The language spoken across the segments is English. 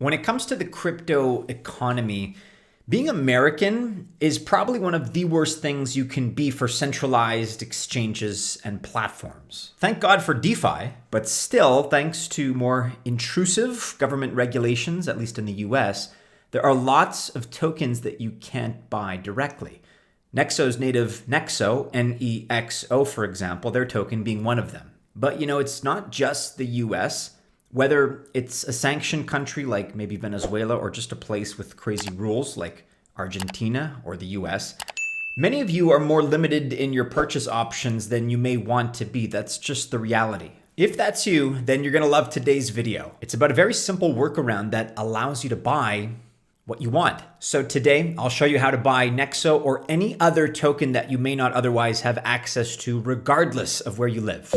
When it comes to the crypto economy, being American is probably one of the worst things you can be for centralized exchanges and platforms. Thank God for DeFi, but still, thanks to more intrusive government regulations, at least in the US, there are lots of tokens that you can't buy directly. NEXO's native NEXO, NEXO, for example, their token being one of them. But it's not just the US. Whether it's a sanctioned country like maybe Venezuela or just a place with crazy rules like Argentina or the US, many of you are more limited in your purchase options than you may want to be. That's just the reality. If that's you, then you're going to love today's video. It's about a very simple workaround that allows you to buy what you want. So today, I'll show you how to buy NEXO or any other token that you may not otherwise have access to regardless of where you live.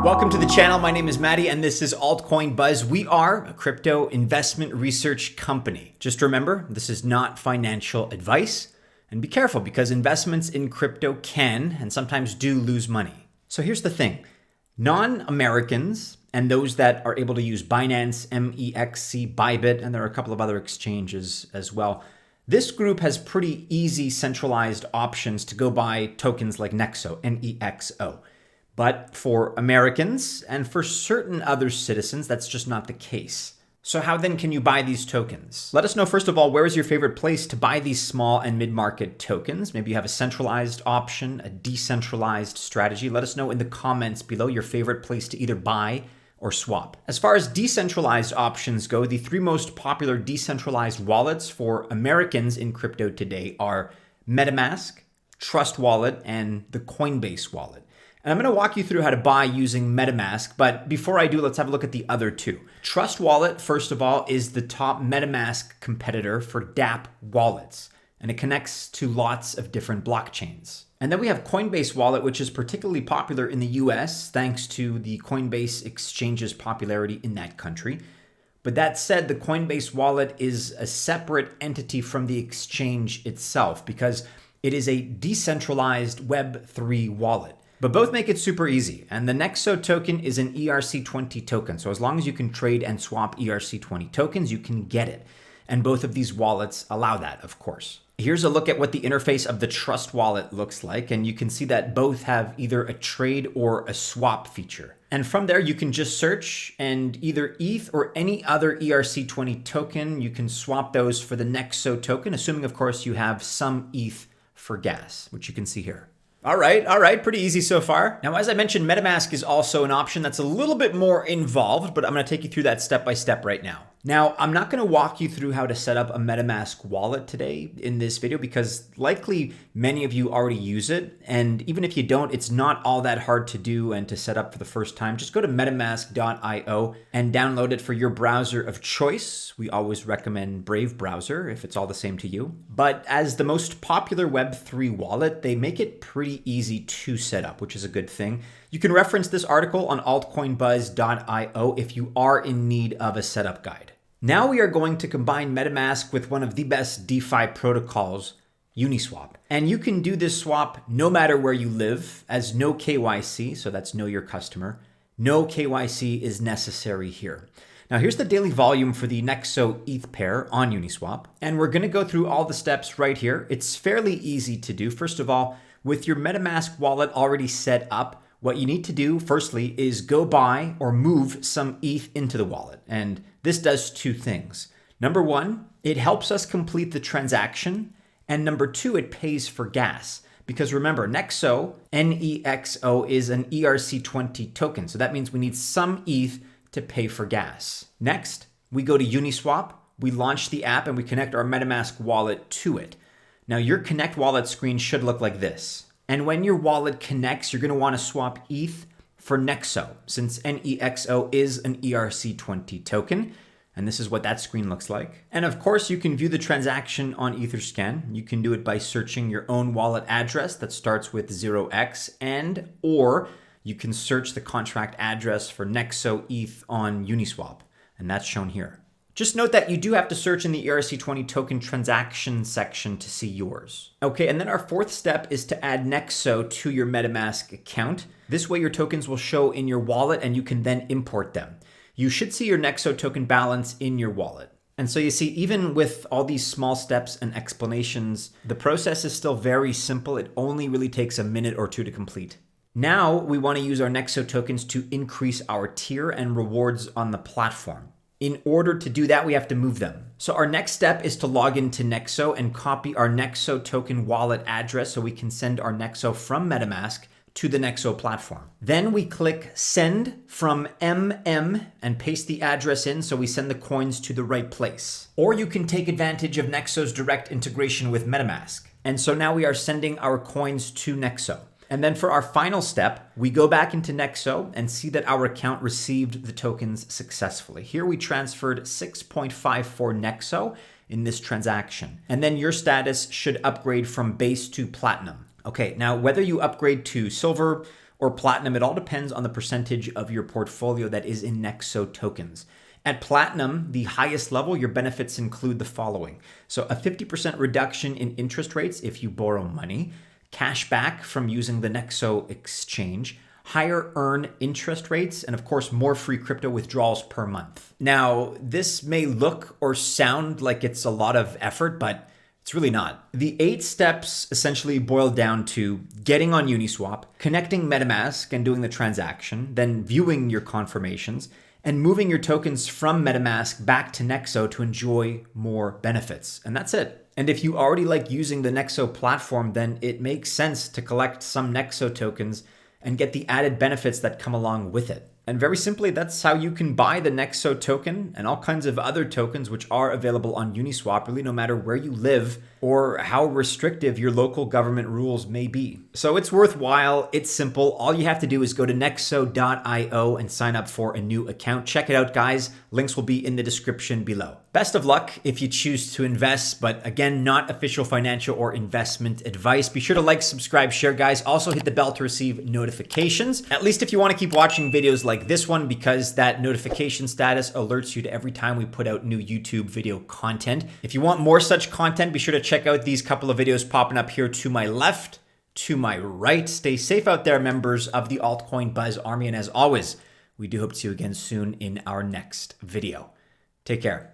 Welcome to the channel. My name is Maddie and this is Altcoin Buzz. We are a crypto investment research company. Just remember, this is not financial advice, and be careful because investments in crypto can and sometimes do lose money. So here's the thing. Non-Americans and those that are able to use Binance, MEXC, Bybit, and there are a couple of other exchanges as well. This group has pretty easy centralized options to go buy tokens like NEXO, NEXO. But for Americans and for certain other citizens, that's just not the case. So how then can you buy these tokens? Let us know, first of all, where is your favorite place to buy these small and mid-market tokens? Maybe you have a centralized option, a decentralized strategy. Let us know in the comments below your favorite place to either buy or swap. As far as decentralized options go, the three most popular decentralized wallets for Americans in crypto today are Metamask, Trust Wallet, and the Coinbase wallet. And I'm going to walk you through how to buy using Metamask, but before I do, let's have a look at the other two. Trust Wallet, first of all, is the top Metamask competitor for dApp wallets, and it connects to lots of different blockchains. And then we have Coinbase Wallet, which is particularly popular in the US, thanks to the Coinbase exchange's popularity in that country. But that said, the Coinbase Wallet is a separate entity from the exchange itself because it is a decentralized Web3 wallet. But both make it super easy. And the NEXO token is an ERC20 token. So as long as you can trade and swap ERC20 tokens, you can get it. And both of these wallets allow that, of course. Here's a look at what the interface of the Trust Wallet looks like. And you can see that both have either a trade or a swap feature. And from there, you can just search and either ETH or any other ERC20 token, you can swap those for the NEXO token, assuming, of course, you have some ETH for gas, which you can see here. All right, pretty easy so far. Now, as I mentioned, Metamask is also an option that's a little bit more involved, but I'm gonna take you through that step by step right now. Now, I'm not gonna walk you through how to set up a Metamask wallet today in this video because likely many of you already use it. And even if you don't, it's not all that hard to do and to set up for the first time. Just go to metamask.io and download it for your browser of choice. We always recommend Brave browser if it's all the same to you. But as the most popular Web3 wallet, they make it pretty easy to set up, which is a good thing. You can reference this article on altcoinbuzz.io if you are in need of a setup guide. Now we are going to combine Metamask with one of the best DeFi protocols, Uniswap. And you can do this swap no matter where you live as no KYC, so that's know your customer. No KYC is necessary here. Now here's the daily volume for the NEXO ETH pair on Uniswap. And we're gonna go through all the steps right here. It's fairly easy to do. First of all, with your Metamask wallet already set up, what you need to do, firstly, is go buy or move some ETH into the wallet. And this does two things. Number one, it helps us complete the transaction. And number two, it pays for gas. Because remember, NEXO, NEXO, is an ERC20 token. So that means we need some ETH to pay for gas. Next, we go to Uniswap, we launch the app, and we connect our Metamask wallet to it. Now, your Connect wallet screen should look like this. And when your wallet connects, you're going to want to swap ETH for NEXO, since NEXO is an ERC20 token. And this is what that screen looks like. And of course, you can view the transaction on Etherscan. You can do it by searching your own wallet address that starts with 0x or you can search the contract address for NEXO ETH on Uniswap. And that's shown here. Just note that you do have to search in the ERC20 token transaction section to see yours. Okay, and then our fourth step is to add NEXO to your Metamask account. This way your tokens will show in your wallet and you can then import them. You should see your NEXO token balance in your wallet. And so you see, even with all these small steps and explanations, the process is still very simple. It only really takes a minute or two to complete. Now we want to use our NEXO tokens to increase our tier and rewards on the platform. In order to do that, we have to move them. So our next step is to log into NEXO and copy our NEXO token wallet address so we can send our NEXO from Metamask to the NEXO platform. Then we click send from MM and paste the address in so we send the coins to the right place. Or you can take advantage of NEXO's direct integration with Metamask. And so now we are sending our coins to NEXO. And then for our final step, we go back into NEXO and see that our account received the tokens successfully. Here we transferred 6.54 NEXO in this transaction. And then your status should upgrade from base to platinum. Okay, now whether you upgrade to silver or platinum, it all depends on the percentage of your portfolio that is in NEXO tokens. At platinum, the highest level, your benefits include the following. So a 50% reduction in interest rates if you borrow money, cash back from using the NEXO exchange, higher earn interest rates, and of course, more free crypto withdrawals per month. Now, this may look or sound like it's a lot of effort, but it's really not. The 8 steps essentially boil down to getting on Uniswap, connecting Metamask and doing the transaction, then viewing your confirmations, and moving your tokens from Metamask back to NEXO to enjoy more benefits. And that's it. And if you already like using the NEXO platform, then it makes sense to collect some NEXO tokens and get the added benefits that come along with it. And very simply, that's how you can buy the NEXO token and all kinds of other tokens which are available on Uniswap, really no matter where you live or how restrictive your local government rules may be. So it's worthwhile, it's simple. All you have to do is go to nexo.io and sign up for a new account. Check it out, guys. Links will be in the description below. Best of luck if you choose to invest, but again, not official financial or investment advice. Be sure to like, subscribe, share, guys. Also hit the bell to receive notifications, at least if you want to keep watching videos like this one, because that notification status alerts you to every time we put out new YouTube video content. If you want more such content, be sure to check out these couple of videos popping up here to my left, to my right. Stay safe out there, members of the Altcoin Buzz Army. And as always, we do hope to see you again soon in our next video. Take care.